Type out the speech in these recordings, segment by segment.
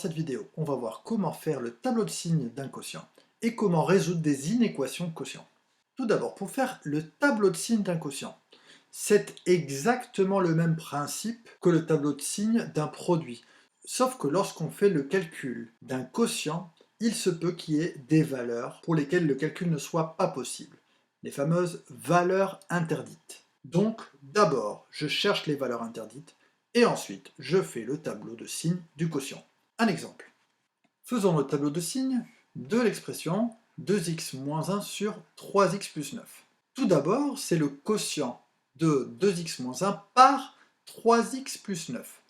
cette vidéo, on va voir comment faire le tableau de signes d'un quotient et comment résoudre des inéquations de quotient. Tout d'abord, pour faire le tableau de signes d'un quotient, c'est exactement le même principe que le tableau de signes d'un produit, sauf que lorsqu'on fait le calcul d'un quotient, il se peut qu'il y ait des valeurs pour lesquelles le calcul ne soit pas possible, les fameuses valeurs interdites. Donc, d'abord, je cherche les valeurs interdites, et ensuite, je fais le tableau de signes du quotient. Un exemple. Faisons le tableau de signes de l'expression 2x moins 1 sur 3x plus 9. Tout d'abord, c'est le quotient de 2x moins 1 par 3x plus 9.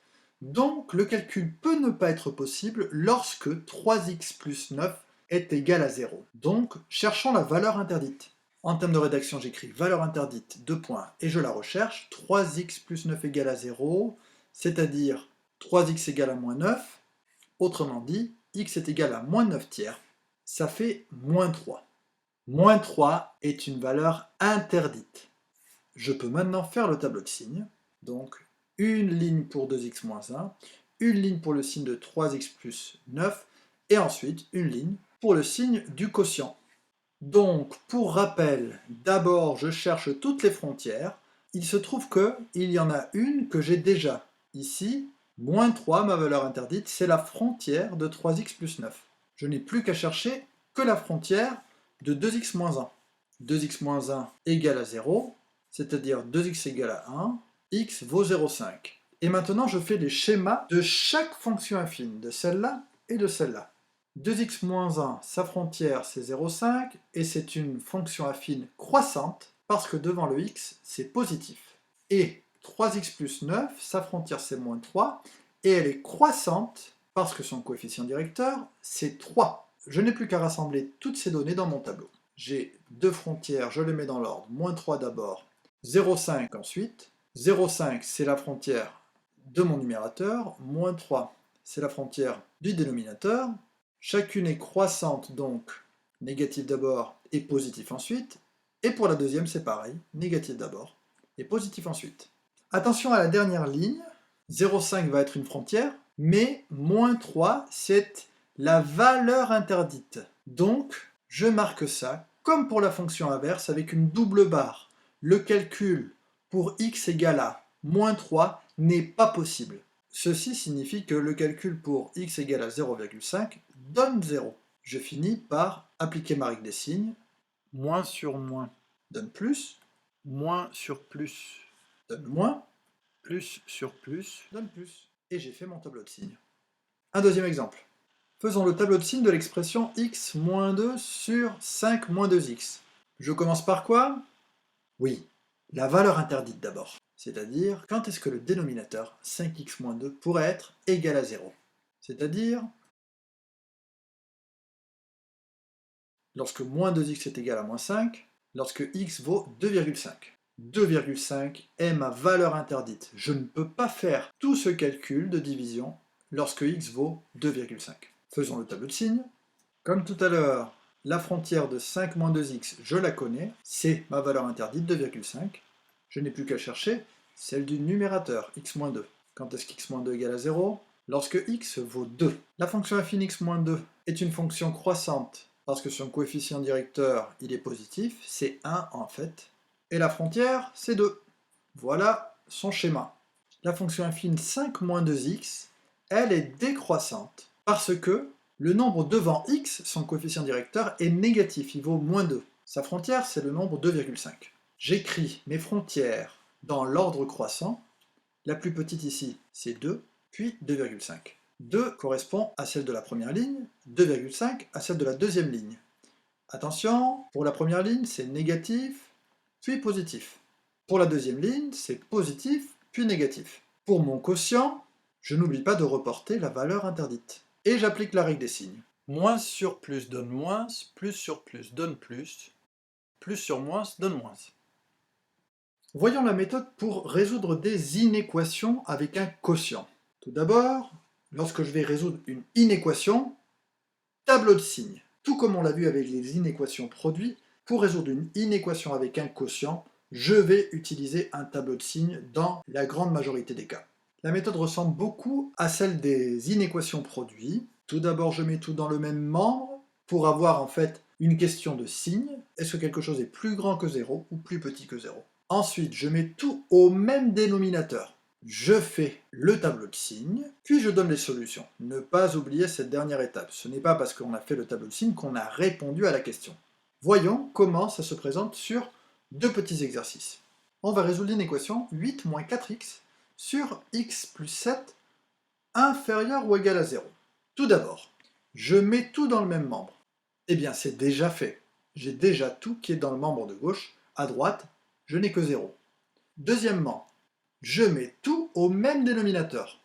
Donc, le calcul peut ne pas être possible lorsque 3x plus 9 est égal à 0. Donc, cherchons la valeur interdite. En termes de rédaction, j'écris valeur interdite, 2 points, et je la recherche. 3x plus 9 égale à 0, c'est-à-dire 3x égale à moins 9. Autrement dit, x est égal à moins 9 tiers. Ça fait moins 3. Moins 3 est une valeur interdite. Je peux maintenant faire le tableau de signes. Donc, une ligne pour 2x moins 1, une ligne pour le signe de 3x plus 9, et ensuite une ligne pour le signe du quotient. Donc, pour rappel, d'abord je cherche toutes les frontières. Il se trouve qu'il y en a une que j'ai déjà. Ici, moins 3, ma valeur interdite, c'est la frontière de 3x plus 9. Je n'ai plus qu'à chercher que la frontière de 2x moins 1. 2x moins 1 égale à 0, c'est-à-dire 2x égale à 1, x vaut 0,5. Et maintenant, je fais les schémas de chaque fonction affine, de celle-là et de celle-là. 2x moins 1, sa frontière c'est 0,5, et c'est une fonction affine croissante, parce que devant le x, c'est positif. Et 3x plus 9, sa frontière c'est moins 3, et elle est croissante, parce que son coefficient directeur, c'est 3. Je n'ai plus qu'à rassembler toutes ces données dans mon tableau. J'ai deux frontières, je les mets dans l'ordre, moins 3 d'abord, 0,5 ensuite. 0,5 c'est la frontière de mon numérateur, moins 3 c'est la frontière du dénominateur. Chacune est croissante, donc négatif d'abord et positif ensuite. Et pour la deuxième, c'est pareil, négatif d'abord et positif ensuite. Attention à la dernière ligne, 0,5 va être une frontière, mais moins 3, c'est la valeur interdite. Donc, je marque ça, comme pour la fonction inverse, avec une double barre. Le calcul pour x égale à moins 3 n'est pas possible. Ceci signifie que le calcul pour x égale à 0,5 donne 0. Je finis par appliquer ma règle des signes. Moins sur moins donne plus, moins sur plus donne moins, plus sur plus donne plus. Et j'ai fait mon tableau de signes. Un deuxième exemple. Faisons le tableau de signes de l'expression x moins 2 sur 5 moins 2x. Je commence par quoi? Oui, la valeur interdite d'abord. C'est-à-dire, quand est-ce que le dénominateur 5x moins 2 pourrait être égal à 0? C'est-à-dire, lorsque moins 2x est égal à moins 5, lorsque x vaut 2,5. 2,5 est ma valeur interdite. Je ne peux pas faire tout ce calcul de division lorsque x vaut 2,5. Faisons le tableau de signes. Comme tout à l'heure, la frontière de 5 moins 2x, je la connais, c'est ma valeur interdite, 2,5. Je n'ai plus qu'à chercher celle du numérateur, x moins 2. Quand est-ce qu'x moins 2 égale à 0? Lorsque x vaut 2. La fonction affine x moins 2 est une fonction croissante parce que son coefficient directeur, il est positif, c'est 1 en fait. Et la frontière, c'est 2. Voilà son schéma. La fonction affine 5 moins 2x, elle est décroissante parce que le nombre devant x, son coefficient directeur, est négatif, il vaut moins 2. Sa frontière, c'est le nombre 2,5. J'écris mes frontières dans l'ordre croissant. La plus petite ici, c'est 2, puis 2,5. 2 correspond à celle de la première ligne, 2,5 à celle de la deuxième ligne. Attention, pour la première ligne, c'est négatif, puis positif. Pour la deuxième ligne, c'est positif, puis négatif. Pour mon quotient, je n'oublie pas de reporter la valeur interdite. Et j'applique la règle des signes. Moins sur plus donne moins, plus sur plus donne plus sur moins donne moins. Voyons la méthode pour résoudre des inéquations avec un quotient. Tout d'abord, lorsque je vais résoudre une inéquation, tableau de signes. Tout comme on l'a vu avec les inéquations produits, pour résoudre une inéquation avec un quotient, je vais utiliser un tableau de signes dans la grande majorité des cas. La méthode ressemble beaucoup à celle des inéquations produits. Tout d'abord, je mets tout dans le même membre pour avoir en fait une question de signe. Est-ce que quelque chose est plus grand que 0 ou plus petit que 0? Ensuite, je mets tout au même dénominateur. Je fais le tableau de signes, puis je donne les solutions. Ne pas oublier cette dernière étape. Ce n'est pas parce qu'on a fait le tableau de signes qu'on a répondu à la question. Voyons comment ça se présente sur deux petits exercices. On va résoudre l'inéquation 8 moins 4x sur x plus 7 inférieur ou égal à 0. Tout d'abord, je mets tout dans le même membre. Eh bien, c'est déjà fait. J'ai déjà tout qui est dans le membre de gauche. À droite, je n'ai que 0. Deuxièmement, je mets tout au même dénominateur.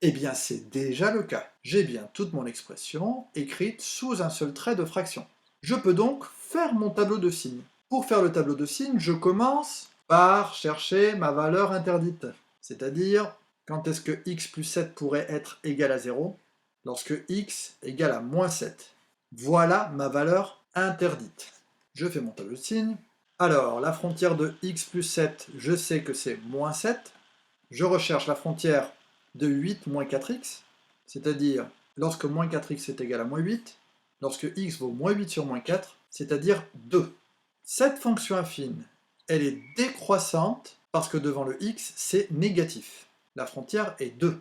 Eh bien, c'est déjà le cas. J'ai bien toute mon expression écrite sous un seul trait de fraction. Je peux donc faire mon tableau de signes. Pour faire le tableau de signes, je commence par chercher ma valeur interdite. C'est-à-dire, quand est-ce que x plus 7 pourrait être égal à 0? Lorsque x égale à moins 7. Voilà ma valeur interdite. Je fais mon tableau de signes. Alors, la frontière de x plus 7, je sais que c'est moins 7. Je recherche la frontière de 8 moins 4x, c'est-à-dire lorsque moins 4x est égal à moins 8, lorsque x vaut moins 8 sur moins 4, c'est-à-dire 2. Cette fonction affine, elle est décroissante parce que devant le x, c'est négatif. La frontière est 2.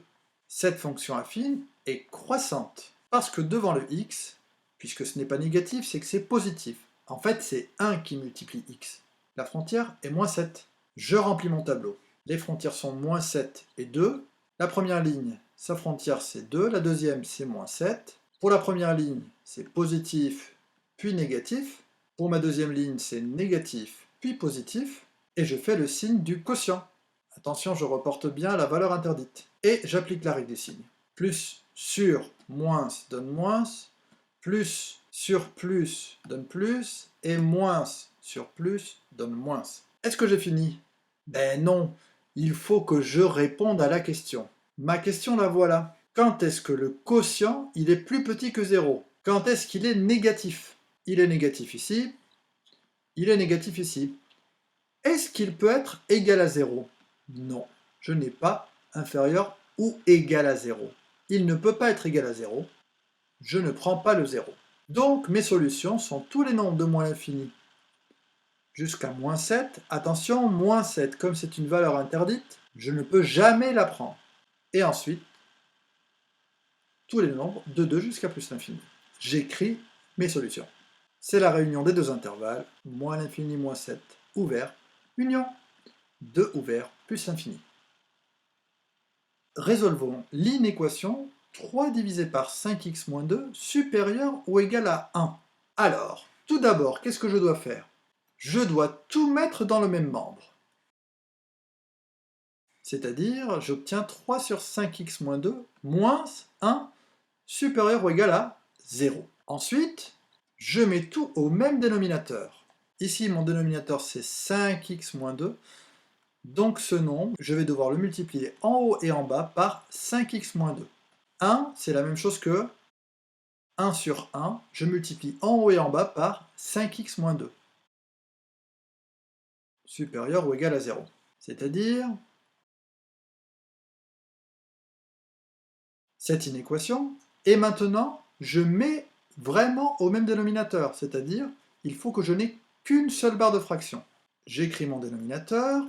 Cette fonction affine est croissante parce que devant le x, puisque ce n'est pas négatif, c'est que c'est positif. En fait, c'est 1 qui multiplie x. La frontière est moins 7. Je remplis mon tableau. Les frontières sont moins 7 et 2. La première ligne, sa frontière c'est 2, la deuxième c'est moins 7. Pour la première ligne, c'est positif, puis négatif. Pour ma deuxième ligne, c'est négatif, puis positif. Et je fais le signe du quotient. Attention, je reporte bien la valeur interdite. Et j'applique la règle des signes. Plus sur moins donne moins, plus sur plus donne plus, et moins sur plus donne moins. Est-ce que j'ai fini? Ben non, il faut que je réponde à la question. Ma question la voilà. Quand est-ce que le quotient il est plus petit que 0? Quand est-ce qu'il est négatif? Il est négatif ici, il est négatif ici. Est-ce qu'il peut être égal à 0? Non, je n'ai pas inférieur ou égal à 0. Il ne peut pas être égal à 0. Je ne prends pas le 0. Donc mes solutions sont tous les nombres de moins l'infini jusqu'à moins 7. Attention, moins 7, comme c'est une valeur interdite, je ne peux jamais la prendre. Et ensuite, tous les nombres de 2 jusqu'à plus l'infini. J'écris mes solutions. C'est la réunion des deux intervalles, moins l'infini, moins 7, ouvert, union, 2 ouvert, plus l'infini. Résolvons l'inéquation 3 divisé par 5x moins 2 supérieur ou égal à 1. Alors, tout d'abord, qu'est-ce que je dois faire? Je dois tout mettre dans le même membre. C'est-à-dire, j'obtiens 3 sur 5x moins 2 moins 1 supérieur ou égal à 0. Ensuite, je mets tout au même dénominateur. Ici, mon dénominateur, c'est 5x moins 2. Donc ce nombre, je vais devoir le multiplier en haut et en bas par 5x moins 2. 1, c'est la même chose que 1 sur 1. Je multiplie en haut et en bas par 5x moins 2. Supérieur ou égal à 0. C'est-à-dire cette inéquation. Et maintenant, je mets vraiment au même dénominateur. C'est-à-dire, il faut que je n'ai qu'une seule barre de fraction. J'écris mon dénominateur.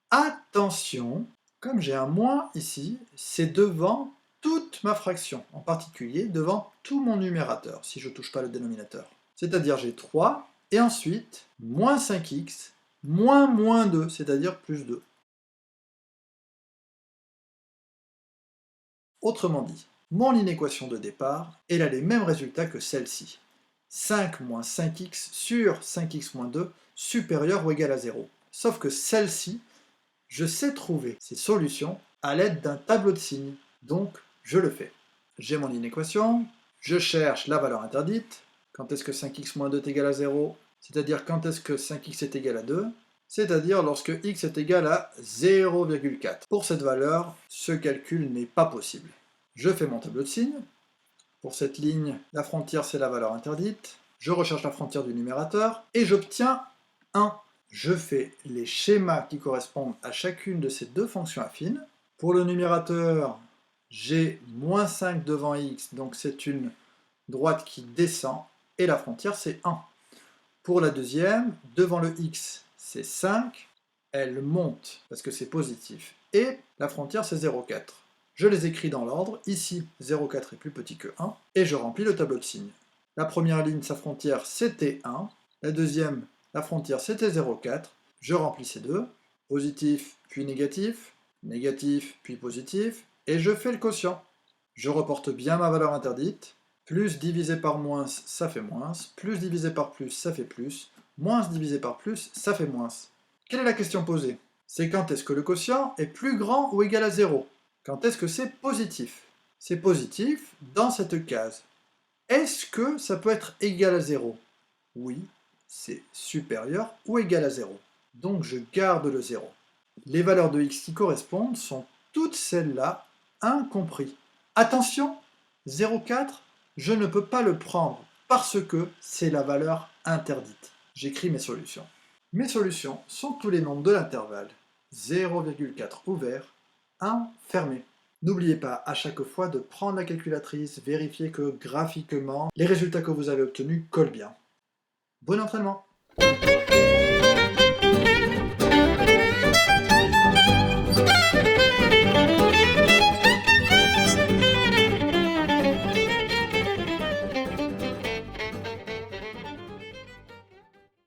Attention, comme j'ai un moins ici, c'est devant toute ma fraction, en particulier devant tout mon numérateur, si je ne touche pas le dénominateur. C'est-à-dire j'ai 3, et ensuite, moins 5x, moins 2, c'est-à-dire plus 2. Autrement dit, mon inéquation de départ, elle a les mêmes résultats que celle-ci. 5 moins 5x sur 5x moins 2 supérieur ou égal à 0. Sauf que celle-ci, je sais trouver ces solutions à l'aide d'un tableau de signes, donc je le fais. J'ai mon inéquation, je cherche la valeur interdite, quand est-ce que 5x moins 2 est égal à 0, c'est-à-dire quand est-ce que 5x est égal à 2, c'est-à-dire lorsque x est égal à 0,4. Pour cette valeur, ce calcul n'est pas possible. Je fais mon tableau de signes. Pour cette ligne, la frontière c'est la valeur interdite. Je recherche la frontière du numérateur et j'obtiens 1. Je fais les schémas qui correspondent à chacune de ces deux fonctions affines. Pour le numérateur, j'ai moins 5 devant x, donc c'est une droite qui descend, et la frontière c'est 1. Pour la deuxième, devant le x, c'est 5, elle monte parce que c'est positif, et la frontière c'est 0,4. Je les écris dans l'ordre, ici 0,4 est plus petit que 1, et je remplis le tableau de signes. La première ligne, sa frontière c'était 1, la deuxième, la frontière c'était 0,4, je remplis ces deux, positif puis négatif, négatif puis positif, et je fais le quotient. Je reporte bien ma valeur interdite, plus divisé par moins, ça fait moins, plus divisé par plus, ça fait plus, moins divisé par plus, ça fait moins. Quelle est la question posée? C'est quand est-ce que le quotient est plus grand ou égal à 0? Quand est-ce que c'est positif? C'est positif dans cette case. Est-ce que ça peut être égal à 0? Oui, c'est supérieur ou égal à 0. Donc je garde le 0. Les valeurs de x qui correspondent sont toutes celles-là, incompris. Attention, 0,4, je ne peux pas le prendre parce que c'est la valeur interdite. J'écris mes solutions. Mes solutions sont tous les nombres de l'intervalle 0,4 ouvert, 1 fermé. N'oubliez pas à chaque fois de prendre la calculatrice, vérifier que graphiquement, les résultats que vous avez obtenus collent bien. Bon entraînement!